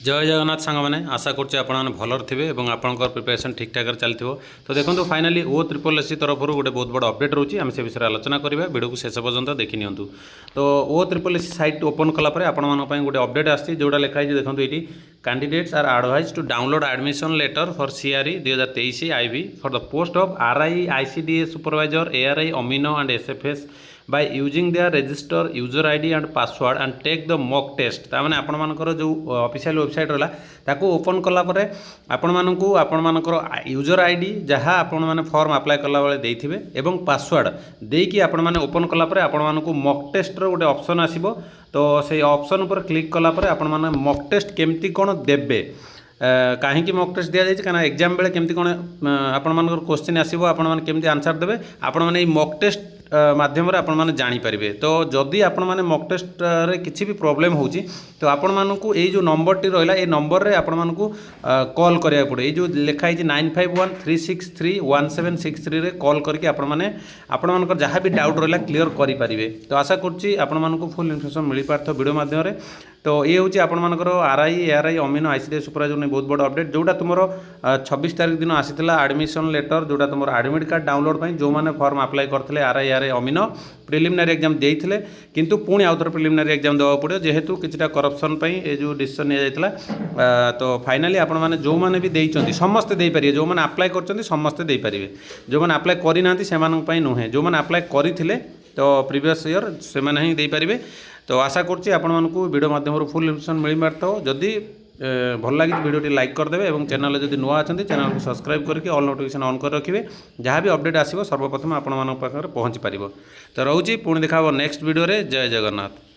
जय जगन्नाथ सांग मैंने आशा करुच्चे भलर थे और आपंकर प्रिपेरेसन ठीक ठाक चली तो देखो फाइनाली ओ ट्रिपल एस तरफ गोटे बहुत बड़ा अपडेट रोचे आम से विषय आलोचना करवा वीडियो को शेष पर्यंत देखी नियंतु। तो O triple S site open कलापर आपंप गोटे अपडेट आसी जोटा लिखाई देखो ये candidates are advise to download admission letter for CRE 2023 IB for the post of RI ICDS supervisor ARI amino and SFS by using their register user id and password and take the mock test ताने आपण मानकर जो official website रहा ताको open कला परे आपण मानकू आपण मानकर यूजर आईडी जहाँ आपण माने फॉर्म अप्लाई कला बेले देइथिबे एवं पासवर्ड देकी आपण माने ओपन कला परे आपण मानकू मॉक टेस्ट रो गोटे ऑप्शन आसीबो। तो से ऑप्शन ऊपर क्लिक कला परे आपण माने मॉक टेस्ट केमती कोन देबे कहीं मॉक टेस्ट दिया जाए कहीं एग्जाम बेले केमती कोन आपण मानकर क्वेश्चन आसीबो आपण माने केमती आंसर देबे आपण माने मॉक टेस्ट माध्यम आपण माने जानी परिबे। तो जदि आपण माने मॉक टेस्ट रे किछि भी प्रॉब्लम होउची तो आपण मानकू ए जो नंबर टी रहला ए नंबर रे आपण मानकू कॉल करिया पड़े। ए जो लिखा है 9513631763 रे कॉल करके आपण मानकर जहाँ भी डाउट रहला क्लियर करि परिबे। तो आशा करछि आपण मानकू फुल इन्फॉर्मेशन मिली पारथो वीडियो माध्यम रे। तो ये हूँ आपण मानकर RI ARY amino ICDS supervisor बहुत बड़ा अपडेट जोटा तुम 26 तारीख दिन आसीला एडमिशन लेटर जोटा तुम एडमिट कार्ड डाउनलोड पर जो मैंने फॉर्म अप्लाई करते RI ARY amino preliminary exam देते किंतु पुणी आउथर प्रिलिमिनारी एग्जाम देवा पड़ो जेहेतु किछटा करप्शन ये जो डिसीजन निया तो फाइनाली आपण मैंने जो मैंने भी देइचंती समस्ते दे पारिबे जो मैंने अप्लाई करचंती समस्ते दे पारिबे जो मैंने अप्लाई करि नांती सेमानक पई नुहे जो मैंने अप्लाई करिथिले तो प्रीवियस ईयर से मैंने ही दे पारिबे। तो आशा करछि आपण मानकू वीडियो माध्यम फुल इन्फॉर्मेशन मिल पारथो। जदि भल लगी वीडियो लाइक करदेवे और चैनल जदि नुआ अच्छा चैनल को सब्सक्राइब करके ऑल नोटिफिकेशन ऑन कर रखिए जहाँ भी अपडेट आसो सर्वप्रथम आपण मान पाखे पहुँची पार। तो रोचे पुणी देखा नेक्स्ट वीडियो रे। जय जगन्नाथ।